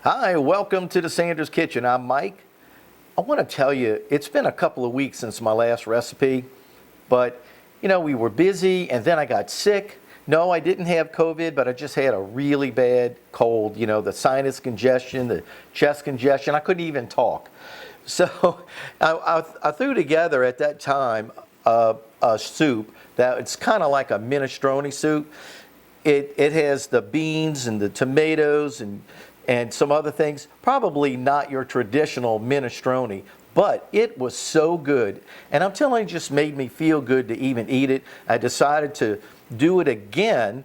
Hi, welcome to the Sanders Kitchen. I'm Mike. I want to tell you, it's been a couple of weeks since my last recipe, but we were busy and then I got sick. No, I didn't have COVID, but I just had a really bad cold, the sinus congestion, the chest congestion. I couldn't even talk. So I threw together at that time a soup that it's kind of like a minestrone soup. It has the beans and the tomatoes and some other things. Probably not your traditional minestrone, but it was so good. And I'm telling you, it just made me feel good to even eat it. I decided to do it again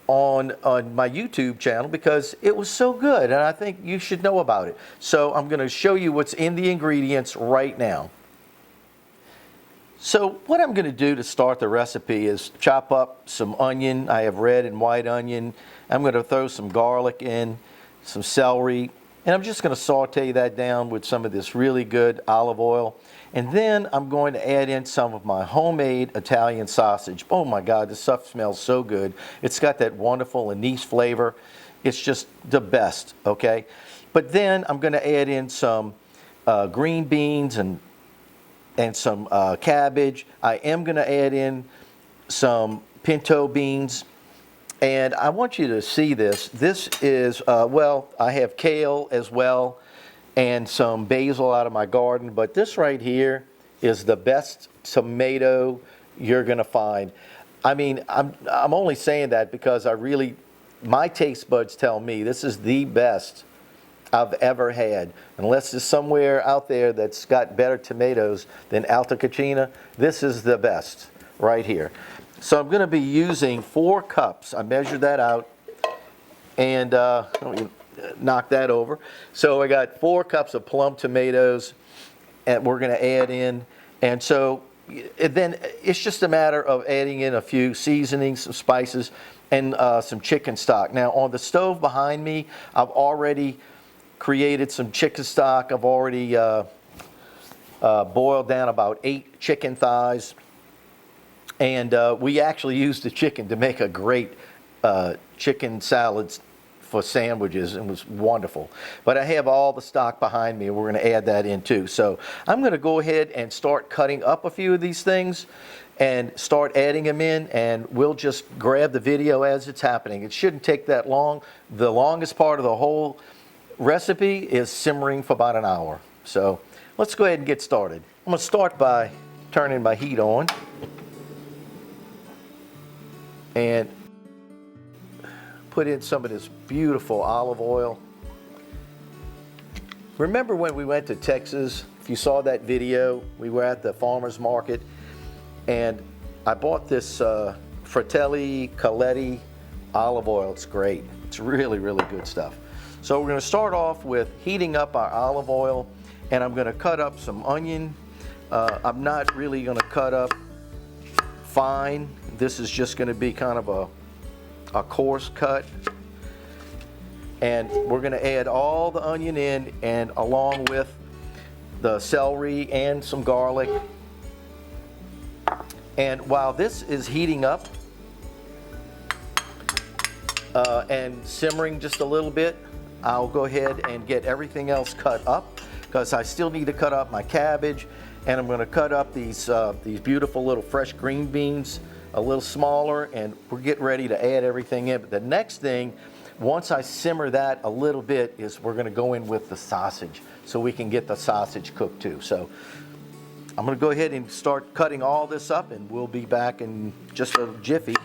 on my YouTube channel because it was so good, and I think you should know about it. So I'm going to show you what's in the ingredients right now. So what I'm going to do to start the recipe is chop up some onion. I have red and white onion. I'm going to throw some garlic in, some celery, and I'm just going to saute that down with some of this really good olive oil. And then I'm going to add in some of my homemade Italian sausage. Oh my God, this stuff smells so good. It's got that wonderful anise flavor. It's just the best, okay? But then I'm going to add in some green beans and some cabbage. I am going to add in some pinto beans. And I want you to see this. This is, I have kale as well and some basil out of my garden. But this right here is the best tomato you're going to find. I mean, I'm only saying that because my taste buds tell me this is the best I've ever had. Unless there's somewhere out there that's got better tomatoes than Alta Cucina, this is the best right here. So I'm going to be using 4 cups. I measured that out and knock that over. So I got 4 cups of plum tomatoes and we're going to add in. And so then it's just a matter of adding in a few seasonings, some spices, and some chicken stock. Now on the stove behind me, I've already created some chicken stock. I've already boiled down about 8 chicken thighs. And we actually used the chicken to make a great chicken salad for sandwiches. It was wonderful. But I have all the stock behind me, and we're going to add that in too. So I'm going to go ahead and start cutting up a few of these things and start adding them in, and we'll just grab the video as it's happening. It shouldn't take that long. The longest part of the whole recipe is simmering for about an hour. So let's go ahead and get started. I'm going to start by turning my heat on and put in some of this beautiful olive oil. Remember when we went to Texas? If you saw that video, we were at the farmer's market and I bought this Fratelli Coletti olive oil. It's great. It's really, really good stuff. So we're going to start off with heating up our olive oil, and I'm going to cut up some onion. I'm not really going to cut up fine. This is just going to be kind of a coarse cut. And we're going to add all the onion in, and along with the celery and some garlic. And while this is heating up and simmering just a little bit, I'll go ahead and get everything else cut up because I still need to cut up my cabbage, and I'm going to cut up these beautiful little fresh green beans a little smaller, and we're getting ready to add everything in. But the next thing, once I simmer that a little bit, is we're going to go in with the sausage so we can get the sausage cooked too. So I'm going to go ahead and start cutting all this up, and we'll be back in just a jiffy.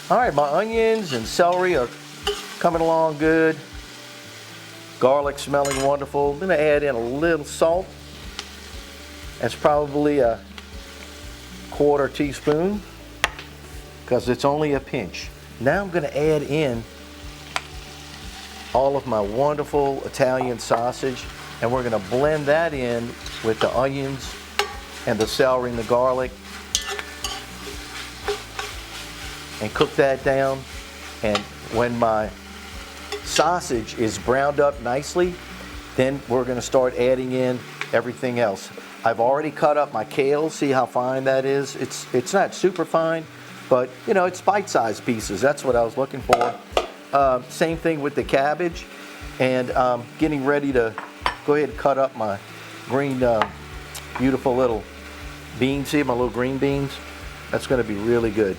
All right, my onions and celery are coming along good. Garlic smelling wonderful. I'm going to add in a little salt. That's probably a 1/4 teaspoon because it's only a pinch. Now I'm going to add in all of my wonderful Italian sausage, and we're going to blend that in with the onions and the celery and the garlic and cook that down. And when my sausage is browned up nicely, then we're going to start adding in everything else. I've already cut up my kale. See how fine that is? It's not super fine, but it's bite-sized pieces. That's what I was looking for. Same thing with the cabbage. And getting ready to go ahead and cut up my green, beautiful little beans here, my little green beans. That's going to be really good.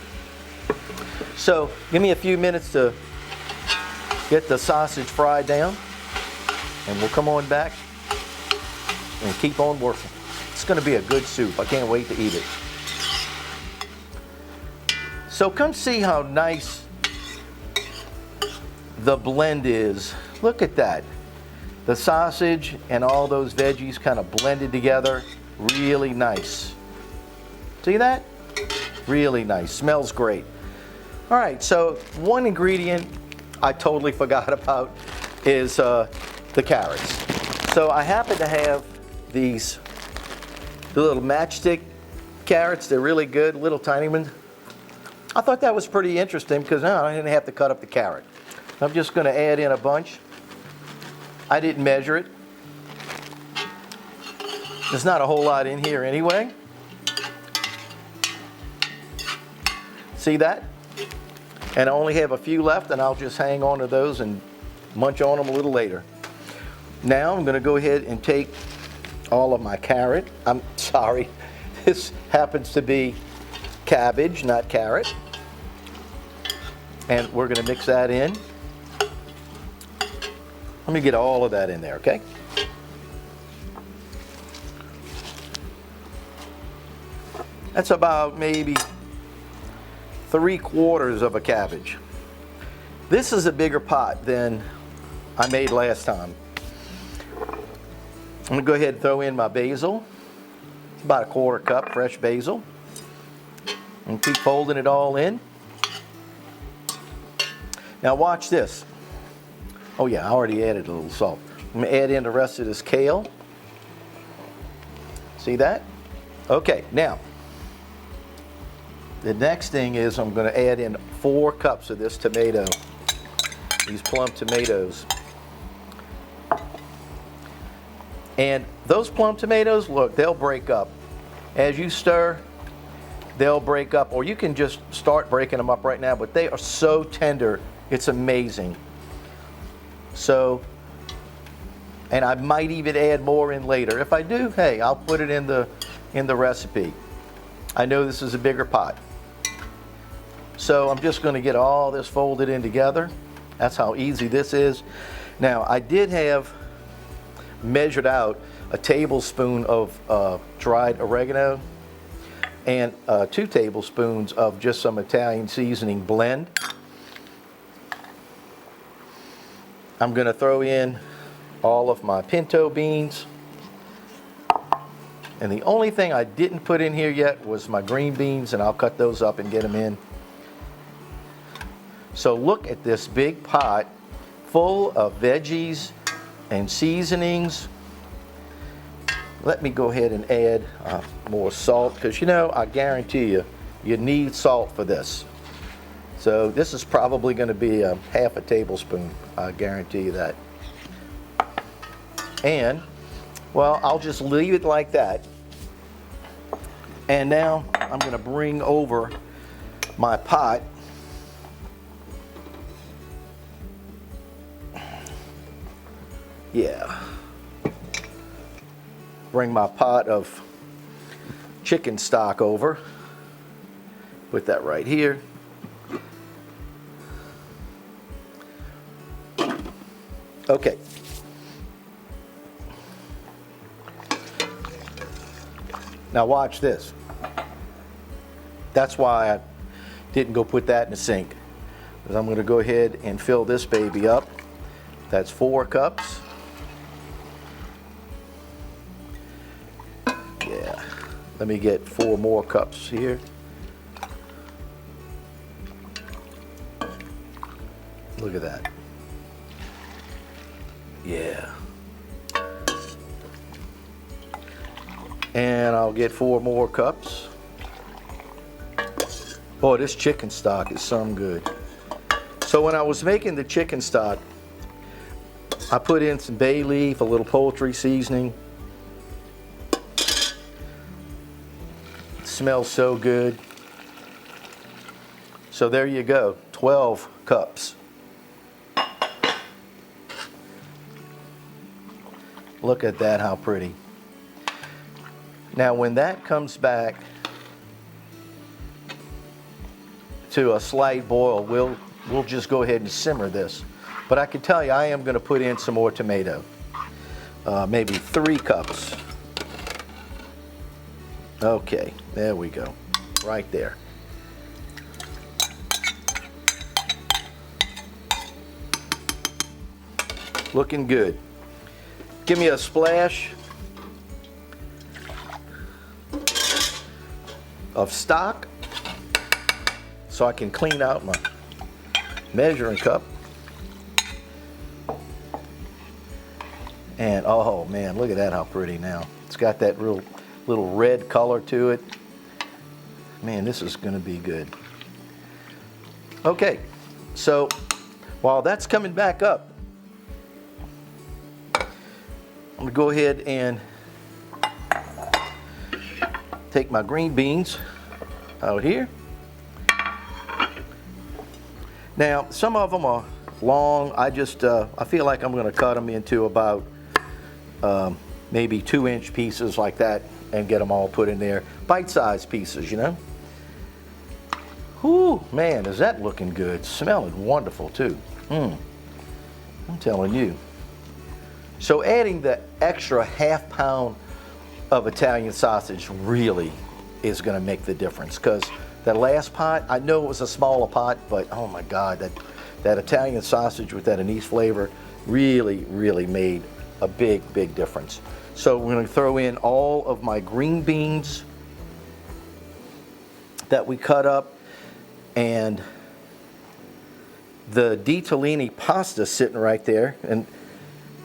So give me a few minutes to get the sausage fried down, and we'll come on back and keep on working. It's going to be a good soup. I can't wait to eat it. So come see how nice the blend is. Look at that. The sausage and all those veggies kind of blended together. Really nice. See that? Really nice. Smells great. All right, so one ingredient I totally forgot about is the carrots. So I happen to have the little matchstick carrots. They're really good, little tiny ones. I thought that was pretty interesting because now I didn't have to cut up the carrot. I'm just going to add in a bunch. I didn't measure it. There's not a whole lot in here anyway. See that? And I only have a few left, and I'll just hang on to those and munch on them a little later. Now I'm going to go ahead and take all of my carrot. I'm sorry, this happens to be cabbage, not carrot. And we're going to mix that in. Let me get all of that in there, okay? That's about maybe 3/4 of a cabbage. This is a bigger pot than I made last time. I'm gonna go ahead and throw in my basil. It's about a 1/4 cup fresh basil. And keep folding it all in. Now watch this. Oh yeah, I already added a little salt. I'm gonna add in the rest of this kale. See that? Okay, now the next thing is I'm going to add in 4 cups of this tomato, these plum tomatoes. And those plum tomatoes, look, they'll break up. As you stir, they'll break up, or you can just start breaking them up right now, but they are so tender, it's amazing. So, and I might even add more in later. If I do, hey, I'll put it in the recipe. I know this is a bigger pot. So I'm just going to get all this folded in together. That's how easy this is. Now I did have measured out a tablespoon of dried oregano and 2 tablespoons of just some Italian seasoning blend. I'm going to throw in all of my pinto beans. And the only thing I didn't put in here yet was my green beans, and I'll cut those up and get them in. So look at this big pot full of veggies and seasonings. Let me go ahead and add more salt, because you know, I guarantee you need salt for this. So this is probably going to be a 1/2 tablespoon, I guarantee you that. And, well, I'll just leave it like that. And now I'm going to bring over my pot. Yeah. Bring my pot of chicken stock over. Put that right here. Okay. Now watch this. That's why I didn't go put that in the sink. Because I'm going to go ahead and fill this baby up. That's 4 cups. Yeah. Let me get 4 more cups here. Look at that. Yeah. And I'll get 4 more cups. Boy, this chicken stock is some good. So when I was making the chicken stock, I put in some bay leaf, a little poultry seasoning. It smells so good. So there you go, 12 cups. Look at that, how pretty. Now when that comes back to a slight boil, we'll just go ahead and simmer this. But I can tell you, I am going to put in some more tomato. Maybe 3 cups. Okay, there we go. Right there. Looking good. Give me a splash of stock so I can clean out my measuring cup. And oh man, look at that, how pretty now. It's got that real little red color to it. Man, this is gonna be good. Okay, so while that's coming back up, I'm gonna go ahead and take my green beans out here. Now, some of them are long. I feel like I'm gonna cut them into about maybe 2-inch pieces like that and get them all put in there. Bite-sized pieces, you know. Whew, man, is that looking good. Smelling wonderful too. I'm telling you. So adding the extra ½ pound of Italian sausage really is gonna make the difference, because that last pot, I know it was a smaller pot, but oh my God, that Italian sausage with that anise flavor really, really made a big, big difference. So we're gonna throw in all of my green beans that we cut up, and the ditalini pasta sitting right there. And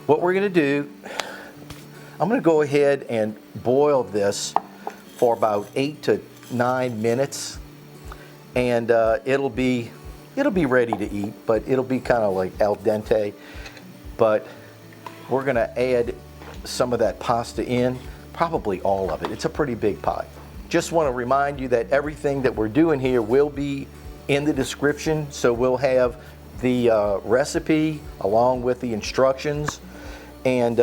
what we're gonna do, I'm gonna go ahead and boil this for about 8 to 9 minutes, and it'll be ready to eat, but it'll be kind of like al dente. But we're gonna add some of that pasta in, probably all of it. It's a pretty big pot. Just want to remind you that everything that we're doing here will be in the description, so we'll have the recipe along with the instructions, and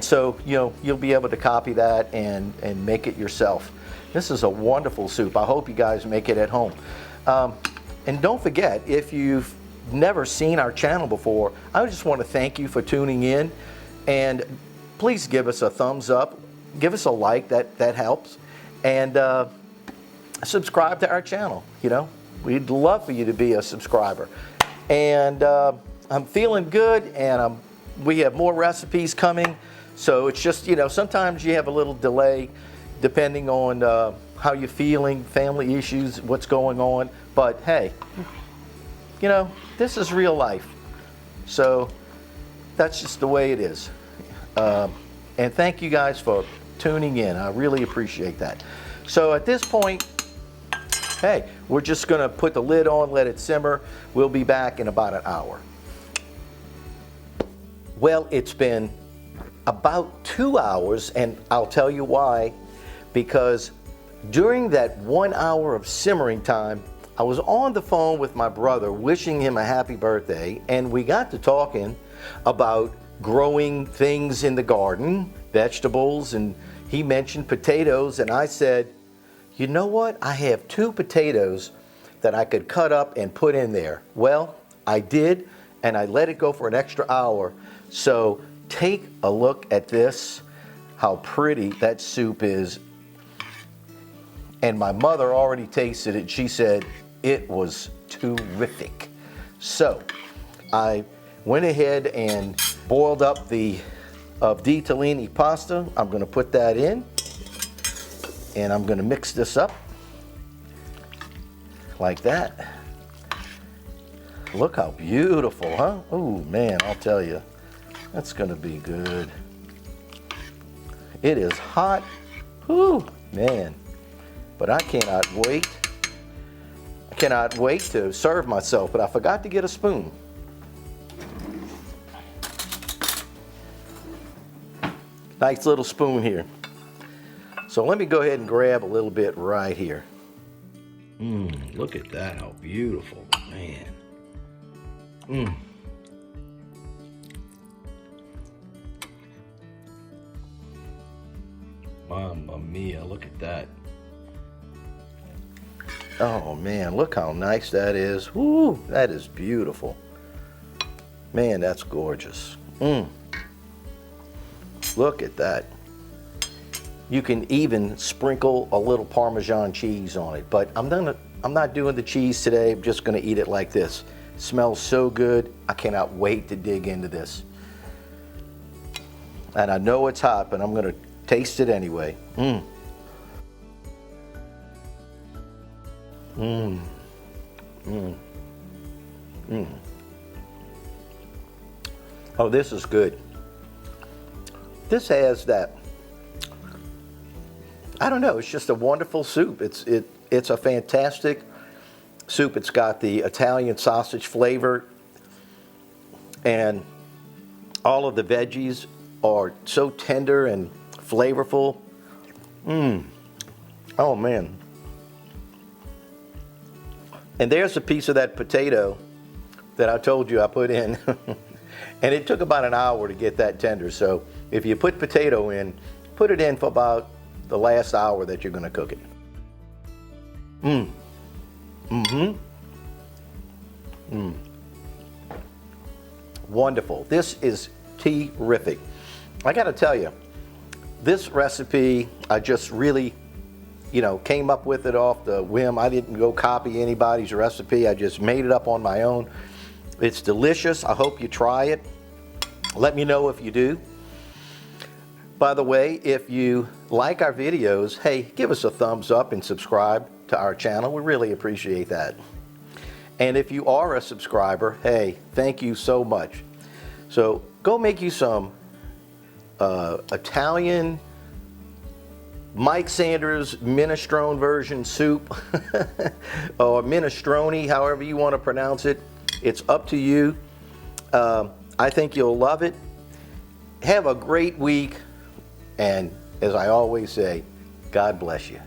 so you'll be able to copy that and make it yourself. This is a wonderful soup. I hope you guys make it at home. And don't forget, if you've never seen our channel before, I just want to thank you for tuning in, and please give us a thumbs up, give us a like, that helps, and subscribe to our channel. We'd love for you to be a subscriber. And I'm feeling good, and we have more recipes coming, so it's just, sometimes you have a little delay depending on how you're feeling, family issues, what's going on, but hey, this is real life, so that's just the way it is. And thank you guys for tuning in. I really appreciate that. So at this point, hey, we're just gonna put the lid on, let it simmer. We'll be back in about an hour. Well, it's been about 2 hours, and I'll tell you why. Because during that 1 hour of simmering time, I was on the phone with my brother wishing him a happy birthday, and we got to talking about growing things in the garden, vegetables, and he mentioned potatoes, and I said, you know what? I have 2 potatoes that I could cut up and put in there. Well, I did, and I let it go for an extra hour. So take a look at this, how pretty that soup is. And my mother already tasted it. She said it was terrific. So I went ahead and boiled up the ditalini pasta. I'm gonna put that in, and I'm gonna mix this up like that. Look how beautiful, huh? Oh man, I'll tell you, that's gonna be good. It is hot, whew, man. But I cannot wait. I cannot wait to serve myself, but I forgot to get a spoon. Nice little spoon here. So let me go ahead and grab a little bit right here. Look at that, how beautiful, man. Mamma mia, look at that. Oh man, look how nice that is. Woo, that is beautiful. Man, that's gorgeous. Look at that. You can even sprinkle a little Parmesan cheese on it, but I'm not doing the cheese today. I'm just gonna eat it like this. It smells so good. I cannot wait to dig into this. And I know it's hot, but I'm gonna taste it anyway. Oh, this is good. This has that, I don't know, it's just a wonderful soup. It's a fantastic soup. It's got the Italian sausage flavor, and all of the veggies are so tender and flavorful. Oh man. And there's a piece of that potato that I told you I put in. And it took about an hour to get that tender. So if you put potato in, put it in for about the last hour that you're going to cook it. Wonderful. This is terrific. I got to tell you, this recipe, I just really, came up with it off the whim. I didn't go copy anybody's recipe. I just made it up on my own. It's delicious. I hope you try it. Let me know if you do. By the way, if you like our videos, hey, give us a thumbs up and subscribe to our channel. We really appreciate that. And if you are a subscriber, hey, thank you so much. So go make you some Italian Mike Sanders minestrone version soup or minestrone, however you want to pronounce it. It's up to you. I think you'll love it. Have a great week. And as I always say, God bless you.